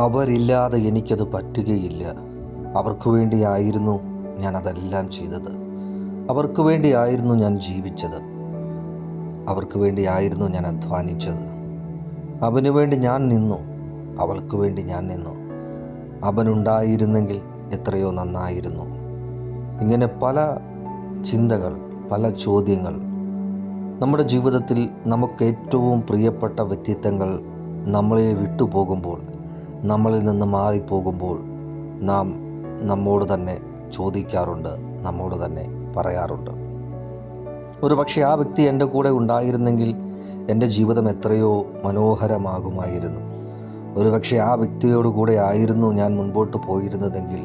അവരില്ലാതെ എനിക്കത് പറ്റുകയില്ല. അവർക്ക് വേണ്ടിയായിരുന്നു ഞാൻ അതെല്ലാം ചെയ്തത്. അവർക്ക് വേണ്ടിയായിരുന്നു ഞാൻ ജീവിച്ചത്. അവർക്ക് വേണ്ടിയായിരുന്നു ഞാൻ അധ്വാനിച്ചത്. അവന് വേണ്ടി ഞാൻ നിന്നു. അവൾക്ക് വേണ്ടി ഞാൻ നിന്നു. അവനുണ്ടായിരുന്നെങ്കിൽ എത്രയോ നന്നായിരുന്നു. ഇങ്ങനെ പല ചിന്തകൾ, പല ചോദ്യങ്ങൾ നമ്മുടെ ജീവിതത്തിൽ നമുക്ക് ഏറ്റവും പ്രിയപ്പെട്ട വ്യക്തിത്വങ്ങൾ നമ്മളെ വിട്ടുപോകുമ്പോൾ, നമ്മളിൽ നിന്ന് മാറിപ്പോകുമ്പോൾ നാം നമ്മോട് തന്നെ ചോദിക്കാറുണ്ട്, നമ്മോട് തന്നെ പറയാറുണ്ട്. ഒരു പക്ഷേ ആ വ്യക്തി എൻ്റെ കൂടെ ഉണ്ടായിരുന്നെങ്കിൽ എൻ്റെ ജീവിതം എത്രയോ മനോഹരമാകുമായിരുന്നു. ഒരുപക്ഷെ ആ വ്യക്തിയോട് കൂടെ ആയിരുന്നു ഞാൻ മുൻപോട്ട് പോയിരുന്നതെങ്കിൽ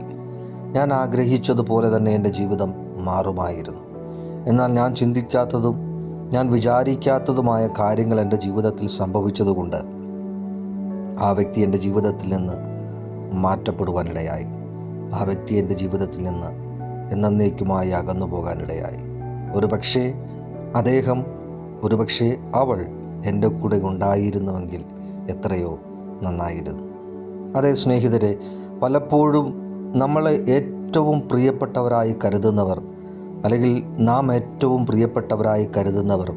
ഞാൻ ആഗ്രഹിച്ചതുപോലെ തന്നെ എൻ്റെ ജീവിതം മാറുമായിരുന്നു. എന്നാൽ ഞാൻ ചിന്തിക്കാത്തതും ഞാൻ വിചാരിക്കാത്തതുമായ കാര്യങ്ങൾ എൻ്റെ ജീവിതത്തിൽ സംഭവിച്ചതുകൊണ്ട് ആ വ്യക്തി എൻ്റെ ജീവിതത്തിൽ നിന്ന് മാറ്റപ്പെടുവാനിടയായി. ആ വ്യക്തി എൻ്റെ ജീവിതത്തിൽ നിന്ന് എന്നേക്കുമായി അകന്നു പോകാനിടയായി. ഒരുപക്ഷെ അദ്ദേഹം, ഒരുപക്ഷെ അവൾ എൻ്റെ കൂടെ ഉണ്ടായിരുന്നുവെങ്കിൽ എത്രയോ നന്നായിരുന്നു. അതേ സ്നേഹിതരെ, പലപ്പോഴും നമ്മളെ ഏറ്റവും പ്രിയപ്പെട്ടവരായി കരുതുന്നവർ, അല്ലെങ്കിൽ നാം ഏറ്റവും പ്രിയപ്പെട്ടവരായി കരുതുന്നവർ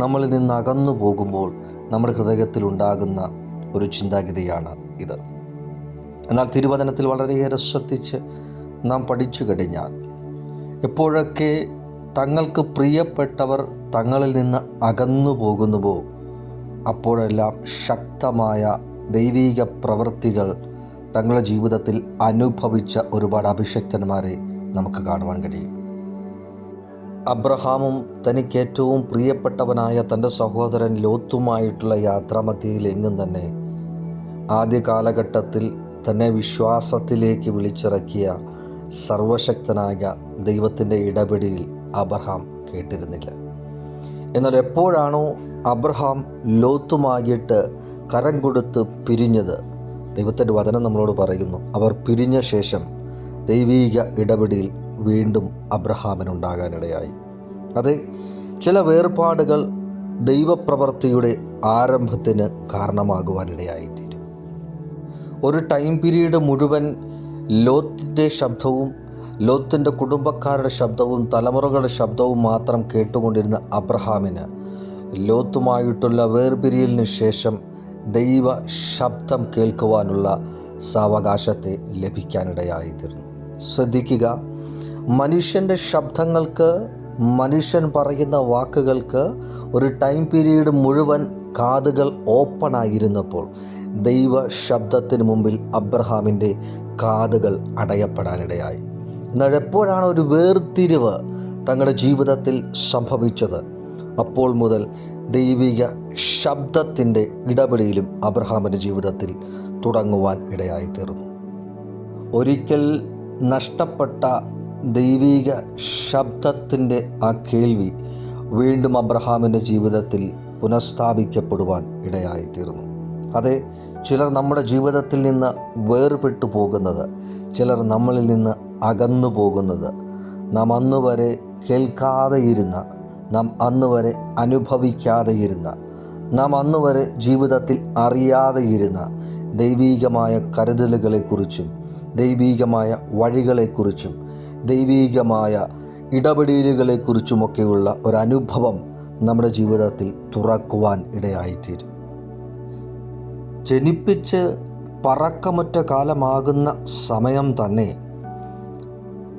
നമ്മളിൽ നിന്ന് അകന്നു പോകുമ്പോൾ നമ്മുടെ ഹൃദയത്തിലുണ്ടാകുന്ന ഒരു ചിന്താഗതിയാണ് ഇത്. എന്നാൽ തിരുവചനത്തിൽ വളരെയേറെ ശ്രദ്ധിച്ച് നാം പഠിച്ചു കഴിഞ്ഞാൽ, എപ്പോഴൊക്കെ തങ്ങൾക്ക് പ്രിയപ്പെട്ടവർ തങ്ങളിൽ നിന്ന് അകന്നു പോകുന്നുവോ അപ്പോഴെല്ലാം ശക്തമായ ദൈവീക പ്രവൃത്തികൾ തങ്ങളുടെ ജീവിതത്തിൽ അനുഭവിച്ച ഒരുപാട് അഭിഷക്തന്മാരെ നമുക്ക് കാണുവാൻ കഴിയും. അബ്രഹാമും തനിക്ക് ഏറ്റവും പ്രിയപ്പെട്ടവനായ തൻ്റെ സഹോദരൻ ലോത്തുമായിട്ടുള്ള യാത്രാമധ്യയിൽ എങ്ങും തന്നെ ആദ്യ കാലഘട്ടത്തിൽ തന്നെ വിശ്വാസത്തിലേക്ക് വിളിച്ചിറക്കിയ സർവശക്തനായ ദൈവത്തിൻ്റെ ഇടപെടലിൽ അബ്രഹാം കേട്ടിരുന്നില്ല. എന്നാൽ എപ്പോഴാണോ അബ്രഹാം ലോത്തുമായിട്ട് കരം കൊടുത്ത് പിരിഞ്ഞത്, ദൈവത്തിൻ്റെ വചനം നമ്മളോട് പറയുന്നു, അവർ പിരിഞ്ഞ ശേഷം ദൈവീക ഇടപെടൽ വീണ്ടും അബ്രഹാമിനുണ്ടാകാനിടയായി. അത് ചില വേർപാടുകൾ ദൈവപ്രവൃത്തിയുടെ ആരംഭത്തിന് കാരണമാകുവാനിടയായിത്തീരും. ഒരു ടൈം പീരീഡ് മുഴുവൻ ലോത്തിൻ്റെ ശബ്ദവും ലോത്തിൻ്റെ കുടുംബക്കാരുടെ ശബ്ദവും തലമുറകളുടെ ശബ്ദവും മാത്രം കേട്ടുകൊണ്ടിരുന്ന അബ്രഹാമിന് ലോത്തുമായിട്ടുള്ള വേർപിരിയലിന് ശേഷം ദൈവ ശബ്ദം കേൾക്കുവാനുള്ള സാവകാശത്തെ ലഭിക്കാനിടയായിത്തീർന്നു. ശ്രദ്ധിക്കുക, മനുഷ്യൻ്റെ ശബ്ദങ്ങൾക്ക്, മനുഷ്യൻ പറയുന്ന വാക്കുകൾക്ക് ഒരു ടൈം പീരീഡ് മുഴുവൻ കാതുകൾ ഓപ്പണായിരുന്നപ്പോൾ ദൈവ ശബ്ദത്തിന് മുമ്പിൽ അബ്രഹാമിൻ്റെ കാതുകൾ അടയപ്പെടാനിടയായി. എന്നാൽ എപ്പോഴാണ് ഒരു വേർതിരിവ് തങ്ങളുടെ ജീവിതത്തിൽ സംഭവിച്ചത്, അപ്പോൾ മുതൽ ദൈവിക ശബ്ദത്തിൻ്റെ ഇടപെടലും അബ്രഹാമിൻ്റെ ജീവിതത്തിൽ തുടങ്ങുവാൻ ഇടയായിത്തീർന്നു. ഒരിക്കൽ നഷ്ടപ്പെട്ട ദൈവിക ശബ്ദത്തിൻ്റെ ആ കേൾവി വീണ്ടും അബ്രഹാമിൻ്റെ ജീവിതത്തിൽ പുനഃസ്ഥാപിക്കപ്പെടുവാൻ ഇടയായിത്തീർന്നു. അതെ, ചിലർ നമ്മുടെ ജീവിതത്തിൽ നിന്ന് വേർപെട്ടു പോകുന്നത്, ചിലർ നമ്മളിൽ നിന്ന് അകന്നു പോകുന്നത്, നാം അന്ന് വരെ കേൾക്കാതെയിരുന്ന, നാം അന്ന് വരെ അനുഭവിക്കാതെയിരുന്ന, നാം അന്ന് വരെ ജീവിതത്തിൽ അറിയാതെയിരുന്ന ദൈവീകമായ കരുതലുകളെക്കുറിച്ചും ദൈവീകമായ വഴികളെക്കുറിച്ചും ദൈവീകമായ ഇടപെടലുകളെക്കുറിച്ചുമൊക്കെയുള്ള ഒരനുഭവം നമ്മുടെ ജീവിതത്തിൽ തുറക്കുവാൻ ഇടയായിത്തീരും. ജനിപ്പിച്ച് പറക്കമറ്റ കാലമാകുന്ന സമയം തന്നെ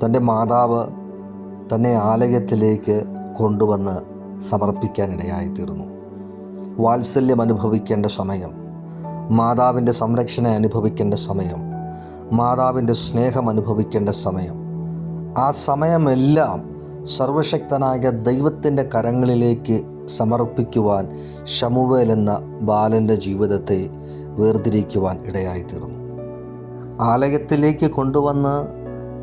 തൻ്റെ മാതാവ് തന്നെ ആലയത്തിലേക്ക് കൊണ്ടുവന്ന് സമർപ്പിക്കാനിടയായിത്തീർന്നു. വാത്സല്യം അനുഭവിക്കേണ്ട സമയം, മാതാവിൻ്റെ സംരക്ഷണം അനുഭവിക്കേണ്ട സമയം, മാതാവിൻ്റെ സ്നേഹം അനുഭവിക്കേണ്ട സമയം, ആ സമയമെല്ലാം സർവശക്തനായ ദൈവത്തിൻ്റെ കരങ്ങളിലേക്ക് സമർപ്പിക്കുവാൻ ശമൂവേൽ എന്ന ബാലൻ്റെ ജീവിതത്തെ വേർതിരിക്കുവാൻ ഇടയായിത്തീർന്നു. ആലയത്തിലേക്ക് കൊണ്ടുവന്ന്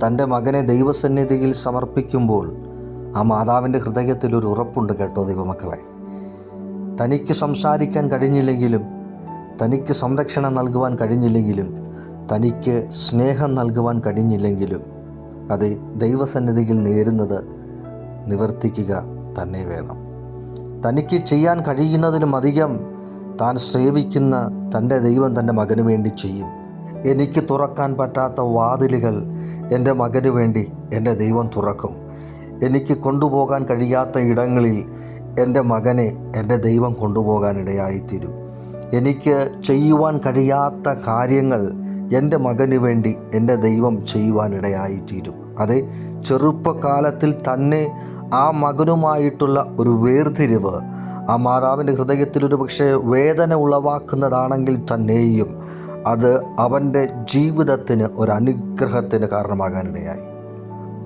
തൻ്റെ മകനെ ദൈവസന്നിധിയിൽ സമർപ്പിക്കുമ്പോൾ ആ മാതാവിൻ്റെ ഹൃദയത്തിൽ ഒരു ഉറപ്പുണ്ട് കേട്ടോ ദൈവമക്കളെ. തനിക്ക് സംസാരിക്കാൻ കഴിഞ്ഞില്ലെങ്കിലും, തനിക്ക് സംരക്ഷണം നൽകുവാൻ കഴിഞ്ഞില്ലെങ്കിലും, തനിക്ക് സ്നേഹം നൽകുവാൻ കഴിഞ്ഞില്ലെങ്കിലും, അത് ദൈവസന്നിധിയിൽ നേരുന്നത് നിവർത്തിക്കുക തന്നെ വേണം. തനിക്ക് ചെയ്യാൻ കഴിയുന്നതിലും അധികം താൻ സേവിക്കുന്ന തൻ്റെ ദൈവം തൻ്റെ മകന് വേണ്ടി ചെയ്യും. എനിക്ക് തുറക്കാൻ പറ്റാത്ത വാതിലുകൾ എൻ്റെ മകന് വേണ്ടി എൻ്റെ ദൈവം തുറക്കും. എനിക്ക് കൊണ്ടുപോകാൻ കഴിയാത്ത ഇടങ്ങളിൽ എൻ്റെ മകനെ എൻ്റെ ദൈവം കൊണ്ടുപോകാനിടയായിത്തീരും. എനിക്ക് ചെയ്യുവാൻ കഴിയാത്ത കാര്യങ്ങൾ എൻ്റെ മകന് വേണ്ടി എൻ്റെ ദൈവം ചെയ്യുവാനിടയായിത്തീരും. അതെ, ചെറുപ്പകാലത്തിൽ തന്നെ ആ മകനുമായിട്ടുള്ള ഒരു വേർതിരിവ് ആ മാതാവിൻ്റെ ഹൃദയത്തിൽ ഒരു പക്ഷേ വേദന ഉളവാക്കുന്നതാണെങ്കിൽ തന്നെയും അത് അവൻ്റെ ജീവിതത്തിന് ഒരു അനുഗ്രഹത്തിന് കാരണമാകാനിടയായി.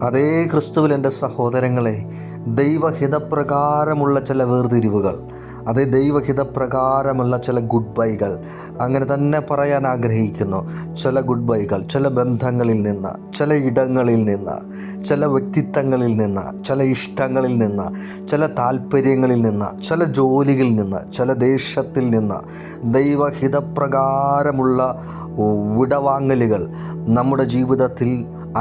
അതേ ക്രിസ്തുവിൽ എൻ്റെ സഹോദരങ്ങളെ, ദൈവഹിതപ്രകാരമുള്ള ചില വേർതിരിവുകൾ, അതേ ദൈവഹിതപ്രകാരമുള്ള ചില ഗുഡ് ബൈകൾ, അങ്ങനെ തന്നെ പറയാൻ ആഗ്രഹിക്കുന്നു. ചില ഗുഡ് ബൈകൾ, ചില ബന്ധങ്ങളിൽ നിന്ന്, ചില ഇടങ്ങളിൽ നിന്ന്, ചില വ്യക്തിത്വങ്ങളിൽ നിന്ന്, ചില ഇഷ്ടങ്ങളിൽ നിന്ന്, ചില താല്പര്യങ്ങളിൽ നിന്ന്, ചില ജോലികളിൽ നിന്ന്, ചില ദേശത്തിൽ നിന്ന് ദൈവഹിതപ്രകാരമുള്ള വിടവാങ്ങലുകൾ നമ്മുടെ ജീവിതത്തിൽ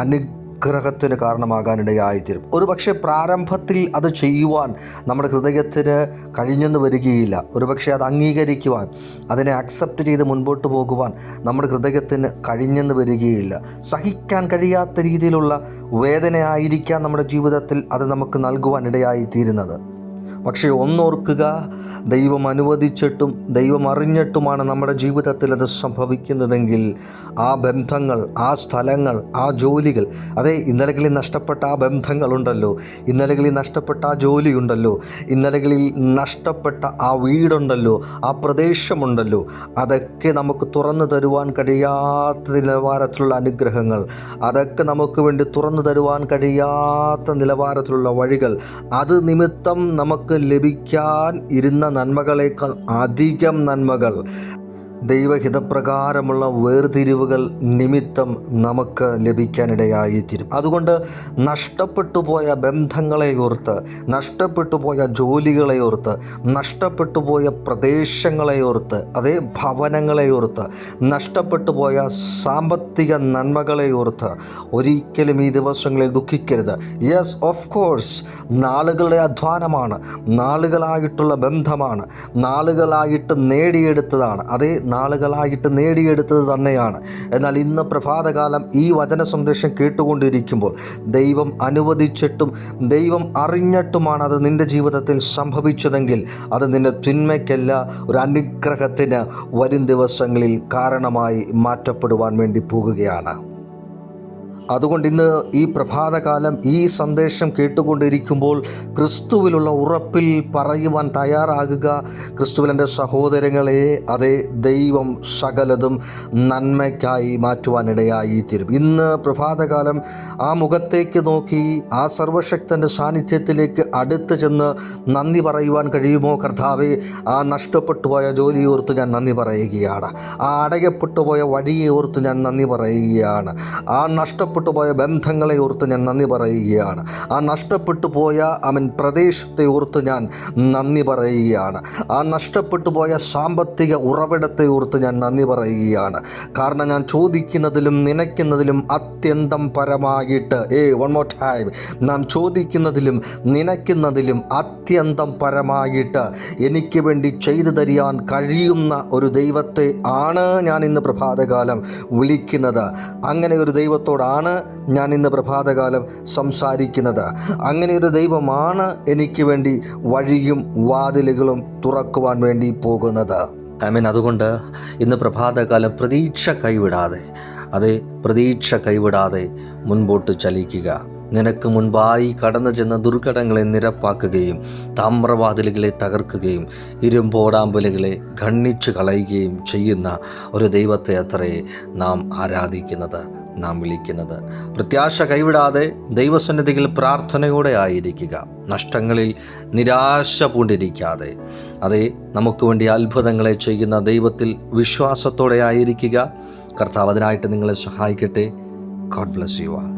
അനുഗ്രഹത്തിന് കാരണമാകാനിടയായിത്തീരും. ഒരു പക്ഷേ പ്രാരംഭത്തിൽ അത് ചെയ്യുവാൻ നമ്മുടെ ഹൃദയത്തിന് കഴിഞ്ഞെന്ന് വരികയില്ല. ഒരു പക്ഷേ അത് അംഗീകരിക്കുവാൻ, അതിനെ അക്സെപ്റ്റ് ചെയ്ത് മുൻപോട്ട് പോകുവാൻ നമ്മുടെ ഹൃദയത്തിന് കഴിഞ്ഞെന്ന് വരികയില്ല. സഹിക്കാൻ കഴിയാത്ത രീതിയിലുള്ള വേദനയായിരിക്കാം നമ്മുടെ ജീവിതത്തിൽ അത് നമുക്ക് നൽകുവാൻ ഇടയായിത്തീരുന്നത്. പക്ഷേ ഒന്നോർക്കുക, ദൈവം അനുവദിച്ചിട്ടും ദൈവം അറിഞ്ഞിട്ടുമാണ് നമ്മുടെ ജീവിതത്തിൽ അത് സംഭവിക്കുന്നതെങ്കിൽ ആ ബന്ധങ്ങൾ, ആ സ്ഥലങ്ങൾ, ആ ജോലികൾ, അതേ ഇന്നലകളിൽ നഷ്ടപ്പെട്ട ആ ബന്ധങ്ങളുണ്ടല്ലോ, ഇന്നലകളിൽ നഷ്ടപ്പെട്ട ആ ജോലിയുണ്ടല്ലോ, ഇന്നലകളിൽ നഷ്ടപ്പെട്ട ആ വീടുണ്ടല്ലോ, ആ പ്രദേശമുണ്ടല്ലോ, അതൊക്കെ നമുക്ക് തുറന്നു തരുവാൻ കഴിയാത്ത നിലവാരത്തിലുള്ള അനുഗ്രഹങ്ങൾ, അതൊക്കെ നമുക്ക് വേണ്ടി തുറന്നു തരുവാൻ കഴിയാത്ത നിലവാരത്തിലുള്ള വഴികൾ, അത് നിമിത്തം നമുക്ക് ലഭിക്കാൻ ഇരുന്ന നന്മകളേക്കാൾ അധികം നന്മകൾ ദൈവഹിതപ്രകാരമുള്ള വേർതിരിവുകൾ നിമിത്തം നമുക്ക് ലഭിക്കാനിടയായിത്തീരും. അതുകൊണ്ട് നഷ്ടപ്പെട്ടു പോയ ബന്ധങ്ങളെ ഓർത്ത്, നഷ്ടപ്പെട്ടു പോയ ജോലികളെ ഓർത്ത്, നഷ്ടപ്പെട്ടു പോയ പ്രദേശങ്ങളെ ഓർത്ത്, അതേ ഭവനങ്ങളെ ഓർത്ത്, നഷ്ടപ്പെട്ടു പോയ സാമ്പത്തിക നന്മകളെ ഓർത്ത് ഒരിക്കലും ഈ ദിവസങ്ങളിൽ ദുഃഖിക്കരുത്. യെസ്, ഓഫ് കോഴ്സ്, നാളുകളുടെ അധ്വാനമാണ്, നാളുകളായിട്ടുള്ള ബന്ധമാണ്, നാളുകളായിട്ട് നേടിയെടുത്തതാണ്, അതേ നാളുകളായിട്ട് നേടിയെടുത്തത് തന്നെയാണ്. എന്നാൽ ഇന്ന് പ്രഭാതകാലം ഈ വചന സന്ദേശം കേട്ടുകൊണ്ടിരിക്കുമ്പോൾ ദൈവം അനുവദിച്ചിട്ടും ദൈവം അറിഞ്ഞിട്ടുമാണ് അത് നിൻ്റെ ജീവിതത്തിൽ സംഭവിച്ചതെങ്കിൽ അത് നിൻ്റെ തിന്മയ്ക്കല്ല, ഒരു അനുഗ്രഹത്തിന് വരും ദിവസങ്ങളിൽ കാരണമായി മാറ്റപ്പെടുവാൻ വേണ്ടി പോകുകയാണ്. അതുകൊണ്ട് ഇന്ന് ഈ പ്രഭാതകാലം ഈ സന്ദേശം കേട്ടുകൊണ്ടിരിക്കുമ്പോൾ ക്രിസ്തുവിലുള്ള ഉറപ്പിൽ പറയുവാൻ തയ്യാറാകുക. ക്രിസ്തുവിൽ എൻ്റെ സഹോദരങ്ങളെ, അതേ ദൈവം സകലതും നന്മയ്ക്കായി മാറ്റുവാനിടയായി തീരും. ഇന്ന് പ്രഭാതകാലം ആ മുഖത്തേക്ക് നോക്കി ആ സർവശക്തൻ്റെ സാന്നിധ്യത്തിലേക്ക് അടുത്ത് ചെന്ന് നന്ദി പറയുവാൻ കഴിയുമോ? കർത്താവേ, ആ നഷ്ടപ്പെട്ടു പോയ ജോലിയെ ഓർത്ത് ഞാൻ നന്ദി പറയുകയാണ്, ആ അടയപ്പെട്ടു പോയ വഴിയെ ഓർത്ത് ഞാൻ നന്ദി പറയുകയാണ്, ആ നഷ്ടപ്പെട്ടു പോയ ബന്ധങ്ങളെ ഓർത്ത് ഞാൻ നന്ദി പറയുകയാണ്, ആ നഷ്ടപ്പെട്ടു പോയ പ്രദേശത്തെ ഓർത്ത് ഞാൻ നന്ദി പറയുകയാണ്, ആ നഷ്ടപ്പെട്ടു പോയ സാമ്പത്തിക ഉറവിടത്തെ ഓർത്ത് ഞാൻ നന്ദി പറയുകയാണ്. കാരണം ഞാൻ ചോദിക്കുന്നതിലും നനയ്ക്കുന്നതിലും അത്യന്തം പരമായിട്ട്, വൺ മോർ ടൈം, നാം ചോദിക്കുന്നതിലും നനയ്ക്കുന്നതിലും അത്യന്തം പരമായിട്ട് എനിക്ക് വേണ്ടി ചെയ്തു തരാൻ കഴിയുന്ന ഒരു ദൈവത്തെ ആണ് ഞാൻ ഇന്ന് പ്രഭാതകാലം വിളിക്കുന്നത്. അങ്ങനെ ഒരു ദൈവത്തോടാണ് ഞാൻ ഇന്ന് പ്രഭാതകാലം സംസാരിക്കുന്നത്. അങ്ങനെ ഒരു ദൈവമാണ് എനിക്ക് വേണ്ടി വഴിയും വാതിലുകളും തുറക്കുവാൻ വേണ്ടി പോകുന്നത്. അതുകൊണ്ട് ഇന്ന് പ്രഭാതകാലം പ്രതീക്ഷ കൈവിടാതെ മുൻപോട്ട് ചലിക്കുക. നിനക്ക് മുൻപായി കടന്നു ചെന്ന ദുർഘടങ്ങളെ നിരപ്പാക്കുകയും താമ്രവാതിലുകളെ തകർക്കുകയും ഇരുമ്പോടാമ്പലുകളെ ഖണ്ഡിച്ചു കളയുകയും ചെയ്യുന്ന ഒരു ദൈവത്തെ അത്രേ നാം ആരാധിക്കുന്നത്, നാം വിളിക്കുന്നത്. പ്രത്യാശ കൈവിടാതെ ദൈവസന്നിധിയിൽ പ്രാർത്ഥനയോടെ ആയിരിക്കുക. നഷ്ടങ്ങളിൽ നിരാശ പൂണ്ടിരിക്കാതെ, അതേ നമുക്ക് വേണ്ടി അത്ഭുതങ്ങളെ ചെയ്യുന്ന ദൈവത്തിൽ വിശ്വാസത്തോടെ ആയിരിക്കുക. കർത്താവ് അതിനായിട്ട് നിങ്ങളെ സഹായിക്കട്ടെ. God bless you all.